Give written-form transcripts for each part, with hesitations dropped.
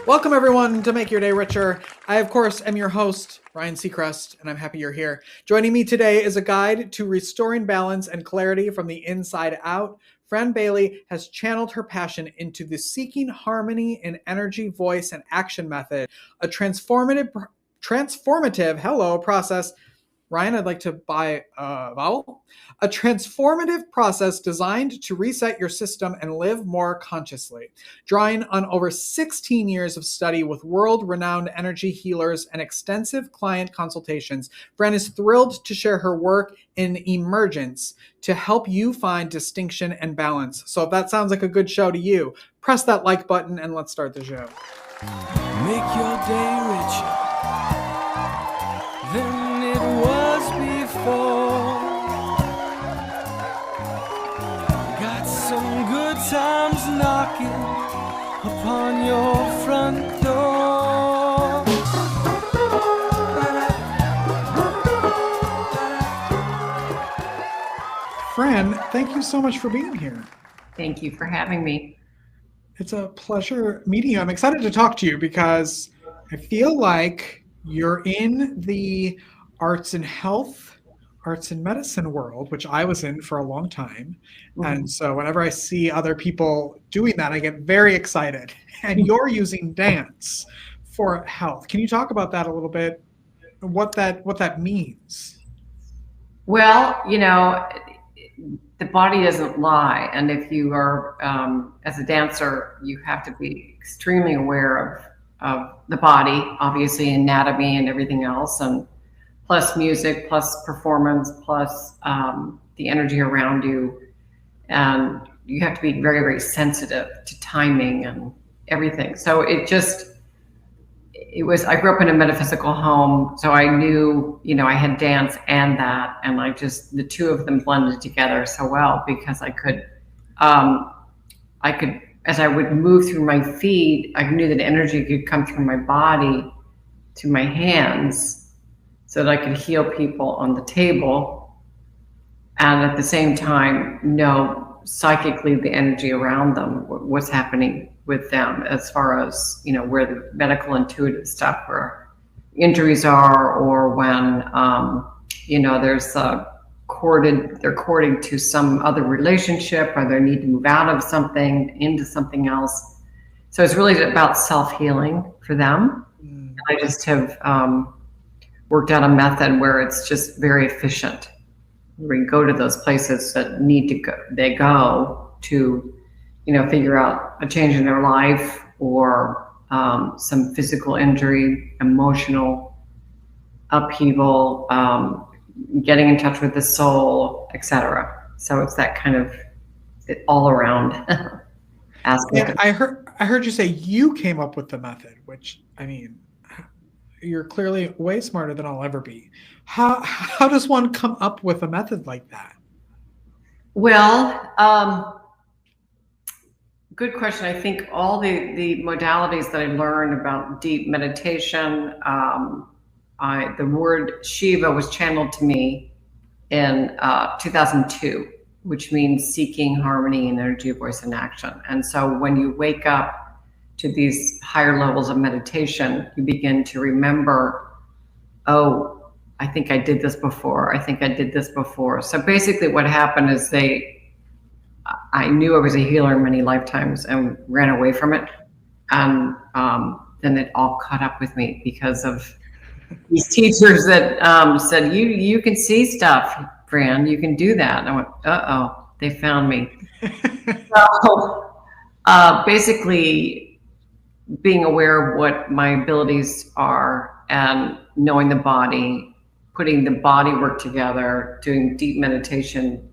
Welcome, everyone, to Make Your Day Richer. I, of course, am your host, Ryan Seacrest, and I'm happy you're here. Joining me today is a guide to restoring balance and clarity from the inside out. Fran Bailey has channeled her passion into the Seeking Harmony in Energy, Voice, and Action method, a transformative process. Ryan, I'd like to buy a vowel. A transformative process designed to reset your system and live more consciously. Drawing on over 16 years of study with world-renowned energy healers and extensive client consultations, Fran is thrilled to share her work in Emergence to help you find distinction and balance. So if that sounds like a good show to you, press that like button and let's start the show. Make your day richer than it was before. Got some good times knocking upon your front door. Fran, thank you so much for being here. Thank you for having me. It's a pleasure meeting you. I'm excited to talk to you because I feel like you're in the arts and health, arts and medicine world, which I was in for a long time. Mm-hmm. And so whenever I see other people doing that, I get very excited. And you're using dance for health. Can you talk about that a little bit? What that means? Well, the body doesn't lie. And if you are, as a dancer, you have to be extremely aware of the body, obviously anatomy and everything else, and plus music, plus performance, plus the energy around you. And you have to be very, very sensitive to timing and everything. So I grew up in a metaphysical home, so I knew, I had dance and that, and the two of them blended together so well because I could, as I would move through my feet, I knew that energy could come through my body to my hands so that I could heal people on the table. And at the same time, know psychically the energy around them, what's happening with them as far as, where the medical intuitive stuff or injuries are, or when, they're courting to some other relationship, or they need to move out of something into something else. So it's really about self-healing for them. Mm. I just have worked out a method where it's just very efficient. We go to those places that need to go, they go to, figure out a change in their life or some physical injury, emotional upheaval, getting in touch with the soul, etc. So it's that kind of all around aspect. And I heard you say you came up with the method, which, you're clearly way smarter than I'll ever be. How does one come up with a method like that? Well, good question. I think all the modalities that I learned about deep meditation, the word SHEVA was channeled to me in 2002, which means seeking harmony in energy, voice, and action. And so when you wake up to these higher levels of meditation, you begin to remember, oh, I think I did this before. I think I did this before. So basically what happened is I knew I was a healer in many lifetimes and ran away from it. And then it all caught up with me because of these teachers that said, you can see stuff, Fran, you can do that. And I went, uh-oh, they found me. So basically being aware of what my abilities are and knowing the body, putting the body work together, doing deep meditation,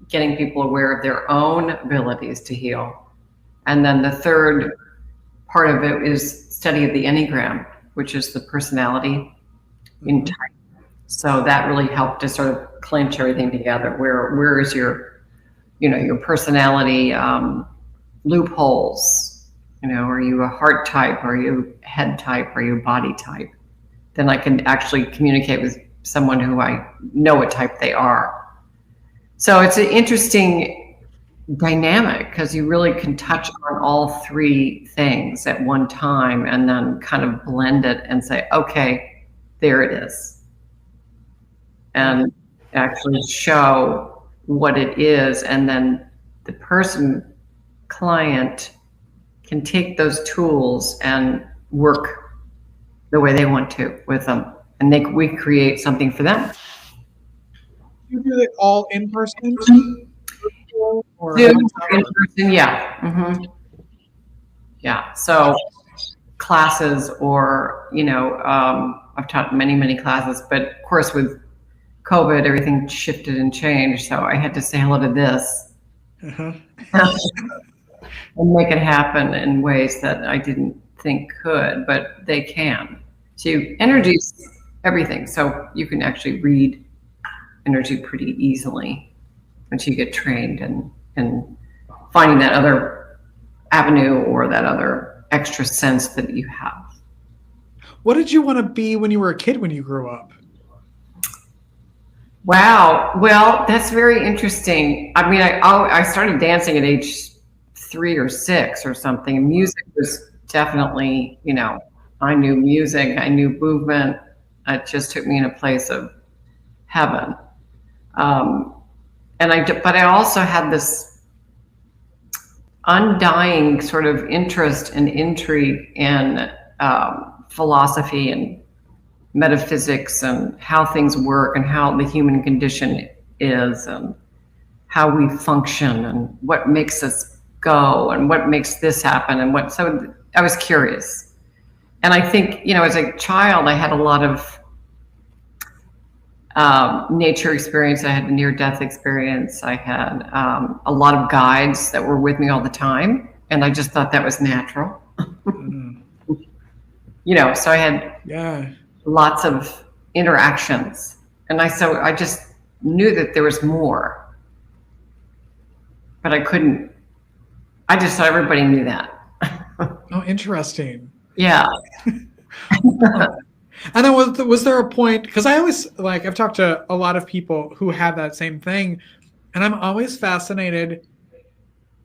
getting people aware of their own abilities to heal. And then the third part of it is study of the Enneagram, which is the personality in type. So that really helped to sort of clinch everything together. Where is your personality loopholes? Are you a heart type? Are you head type? Are you body type? Then I can actually communicate with someone who I know what type they are. So it's an interesting dynamic because you really can touch on all three things at one time and then kind of blend it and say, okay, there it is. And actually show what it is. And then the client can take those tools and work the way they want to with them. And we create something for them. You do it all in person? Or in person, yeah. Mm-hmm. Yeah. So classes or, I've taught many classes, but of course with COVID, everything shifted and changed. So I had to say hello to this and make it happen in ways that I didn't think could, but they can. So energy is everything. So you can actually read energy pretty easily once you get trained and finding that other avenue or that other extra sense that you have. What did you want to be when you were a kid when you grew up? Wow. Well, that's very interesting. I mean, I started dancing at age 3 or 6 or something. And music was definitely, I knew music, I knew movement. It just took me in a place of heaven. But I also had this undying sort of interest and intrigue in philosophy and metaphysics and how things work and how the human condition is and how we function and what makes us go and what makes this happen and so I was curious. And I think, as a child, I had a lot of nature experience. I had a near-death experience. I had a lot of guides that were with me all the time. And I just thought that was natural. So I had lots of interactions. And I just knew that there was more. But I couldn't. I just thought everybody knew that. Oh, interesting. Yeah. And then was there a point, because I always, I've talked to a lot of people who have that same thing, and I'm always fascinated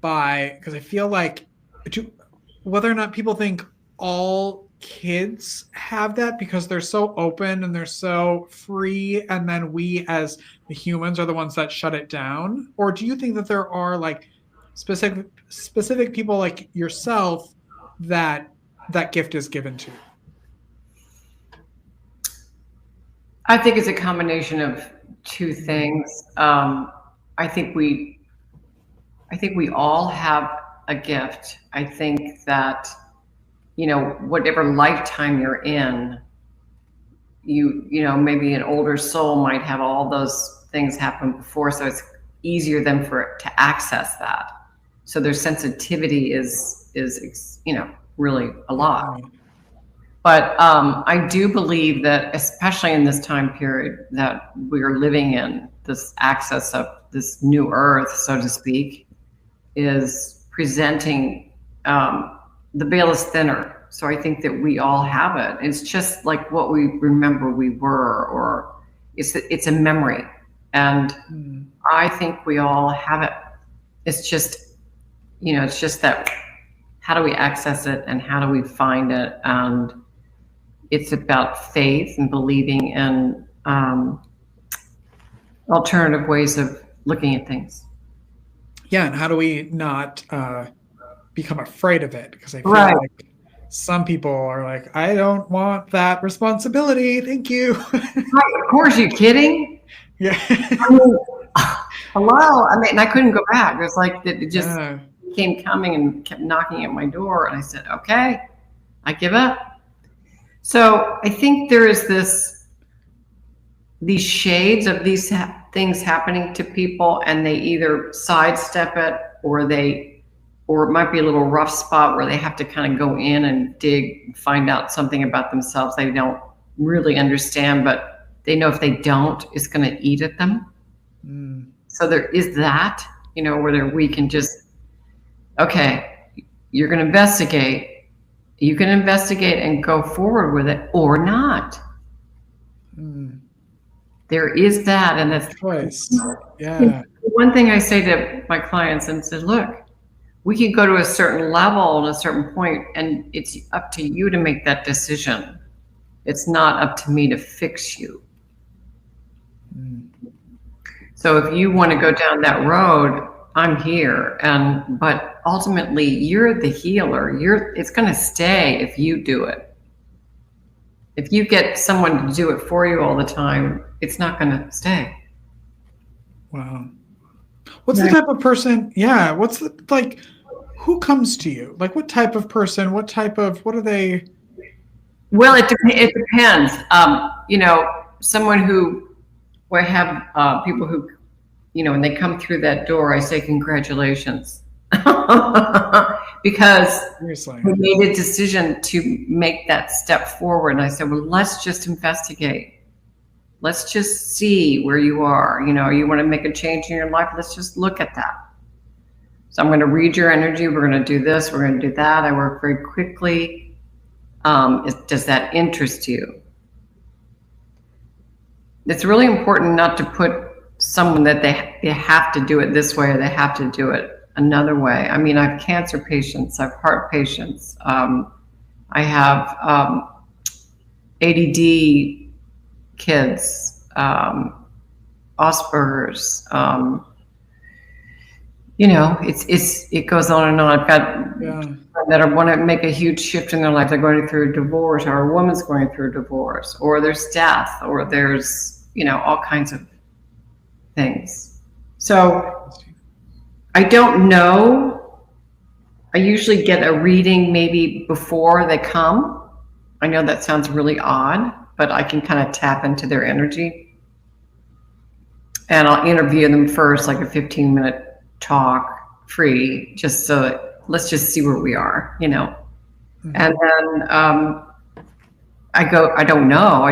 because I feel like whether or not people think all kids have that because they're so open and they're so free, and then we as the humans are the ones that shut it down, or do you think that there are specific people like yourself that gift is given to? I think it's a combination of two things. I think we all have a gift. I think that, whatever lifetime you're in, maybe an older soul might have all those things happen before, so it's easier then for it to access that. So their sensitivity is really a lot. But I do believe that, especially in this time period that we're living in, this access of this new earth, so to speak, is presenting, the veil is thinner. So I think that we all have it. It's just like what we remember we were, or it's a memory. And I think we all have it. It's just, it's just that, how do we access it and how do we find it? And it's about faith and believing in alternative ways of looking at things. Yeah, and how do we not become afraid of it? Because I feel like some people are like, I don't want that responsibility. Thank you. Right, of course, you kidding? Yeah. Hello. And I couldn't go back. It was like it just came coming and kept knocking at my door, and I said, okay, I give up. So I think there is these shades of these things happening to people, and they either sidestep it, or it might be a little rough spot where they have to kind of go in and dig, find out something about themselves they don't really understand, but they know if they don't, it's going to eat at them. So there is that, where we can just, okay, you're going to investigate. You can investigate and go forward with it or not. There is that, and that's choice. Yeah. one thing I say to my clients and say, look, we can go to a certain level and a certain point, and it's up to you to make that decision. It's not up to me to fix you. So if you want to go down that road, I'm here. But ultimately, you're the healer. It's going to stay if you do it. If you get someone to do it for you all the time, it's not going to stay. Wow. What's the type of person? Yeah. What's the, like, who comes to you? Like, what type of person? What are they? Well, it depends. Someone who, I have people who, when they come through that door, I say, congratulations. Because Seriously. we made a decision to make that step forward. And I said, well, let's just investigate. Let's just see where you are. You want to make a change in your life. Let's just look at that. So I'm going to read your energy. We're going to do this. We're going to do that. I work very quickly. Does that interest you? It's really important not to put someone that they have to do it this way or they have to do it another way. I mean, I have cancer patients, I have heart patients, I have ADD kids, Asperger's, it goes on and on. I've got that want to make a huge shift in their life. They're going through a divorce, or a woman's going through a divorce, or there's death, or there's, all kinds of things. So I don't know. I usually get a reading maybe before they come. I know that sounds really odd, but I can kind of tap into their energy. And I'll interview them first, like a 15-minute talk, free, just so let's just see where we are, Mm-hmm. And then I don't know.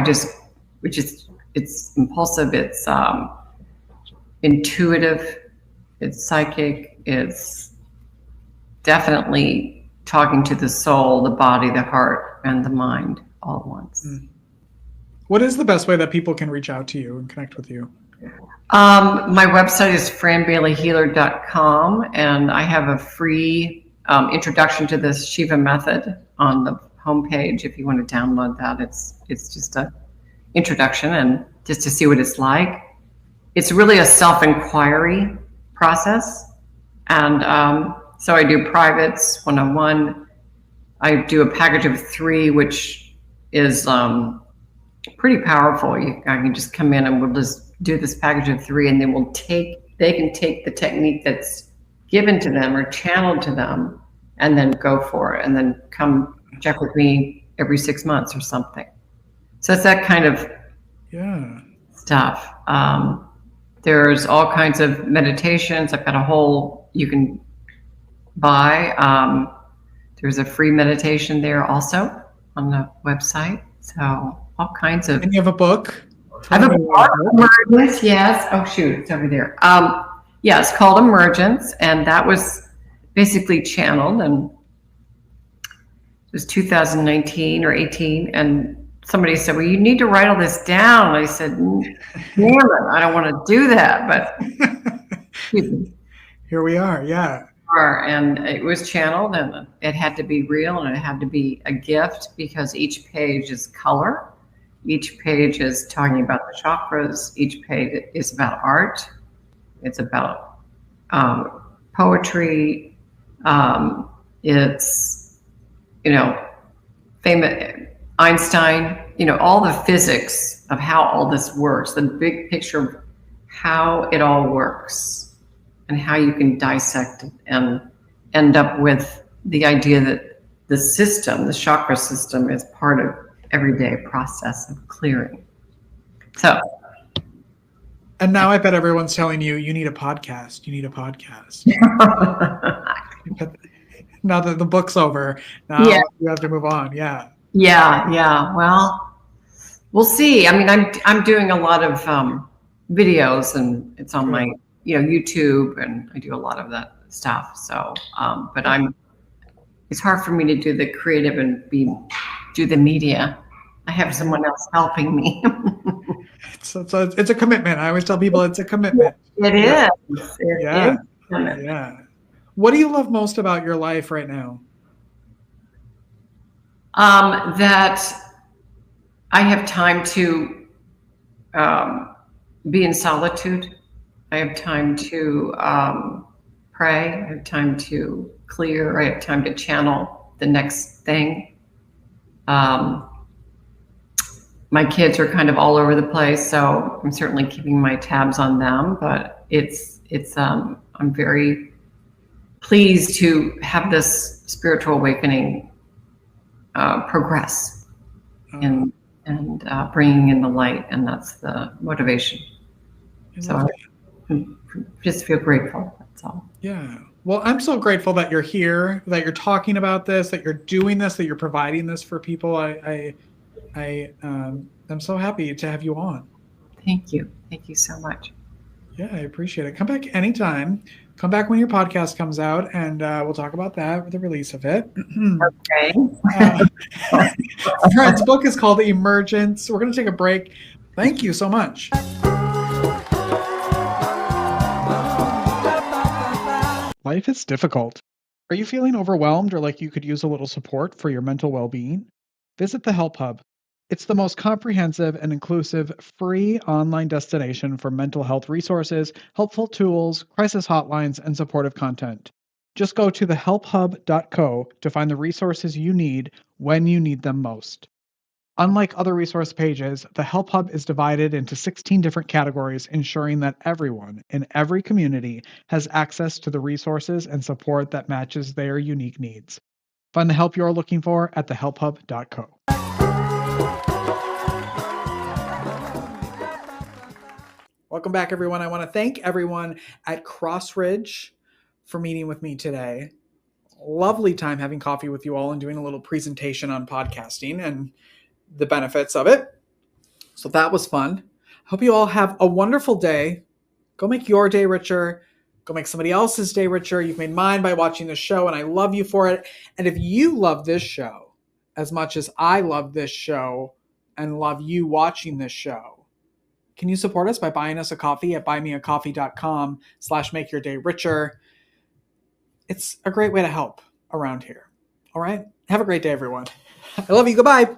It's impulsive, it's intuitive, it's psychic, it's definitely talking to the soul, the body, the heart, and the mind all at once. What is the best way that people can reach out to you and connect with you? My website is franbaileyhealer.com, and I have a free introduction to this SHEVA method on the homepage. If you want to download that, it's just a introduction and just to see what it's like. It's really a self-inquiry process. And so I do privates, one-on-one. I do a package of 3, which is pretty powerful. I can just come in and we'll just do this package of 3, and then they can take the technique that's given to them or channeled to them and then go for it, and then come check with me every 6 months or something. So it's that kind of stuff. There's all kinds of meditations. I've got a whole, you can buy. There's a free meditation there also on the website. So all kinds of. And you have a book? I have a book, Emergence, yes. Oh, shoot, it's over there. Yeah, it's called Emergence, and that was basically channeled, and it was 2019 or 18, and somebody said, well, you need to write all this down. I said, damn it, I don't want to do that, but here we are, yeah. And it was channeled, and it had to be real, and it had to be a gift, because each page is color. Each page is talking about the chakras. Each page is about art. It's about poetry. It's, famous Einstein, all the physics of how all this works, the big picture of how it all works and how you can dissect it and end up with the idea that the system, the chakra system, is part of everyday process of clearing. So. And now I bet everyone's telling you, you need a podcast. You need a podcast. Now that the book's over, now you have to move on. Yeah. Yeah. Well, we'll see. I mean, I'm doing a lot of videos, and it's on my YouTube, and I do a lot of that stuff. So, but it's hard for me to do the creative and do the media. I have someone else helping me. It's a commitment. I always tell people it's a commitment. It Yeah. is. It Yeah. is. Yeah. What do you love most about your life right now? That I have time to be in solitude. I have time to pray. I have time to clear. I have time to channel the next thing. My kids are kind of all over the place, so I'm certainly keeping my tabs on them. But I'm very pleased to have this spiritual awakening progress and bringing in the light, and that's the motivation. So I just feel grateful. That's all. Yeah. Well, I'm so grateful that you're here, that you're talking about this, that you're doing this, that you're providing this for people. I'm so happy to have you on. Thank you. Thank you so much. Yeah, I appreciate it. Come back anytime. Come back when your podcast comes out, and we'll talk about that, the release of it. Okay. Fran's book is called Emergence. We're going to take a break. Thank you so much. Life is difficult. Are you feeling overwhelmed or like you could use a little support for your mental well-being? Visit the Help Hub. It's the most comprehensive and inclusive free online destination for mental health resources, helpful tools, crisis hotlines, and supportive content. Just go to thehelphub.co to find the resources you need when you need them most. Unlike other resource pages, the Help Hub is divided into 16 different categories, ensuring that everyone in every community has access to the resources and support that matches their unique needs. Find the help you're looking for at thehelphub.co. Welcome back, everyone. I want to thank everyone at Crossridge for meeting with me today. Lovely time having coffee with you all and doing a little presentation on podcasting and the benefits of it. So that was fun. Hope you all have a wonderful day. Go make your day richer. Go make somebody else's day richer. You've made mine by watching this show, and I love you for it. And if you love this show as much as I love this show and love you watching this show, can you support us by buying us a coffee at buymeacoffee.com/makeyourdayricher? It's a great way to help around here. All right? Have a great day, everyone. I love you. Goodbye.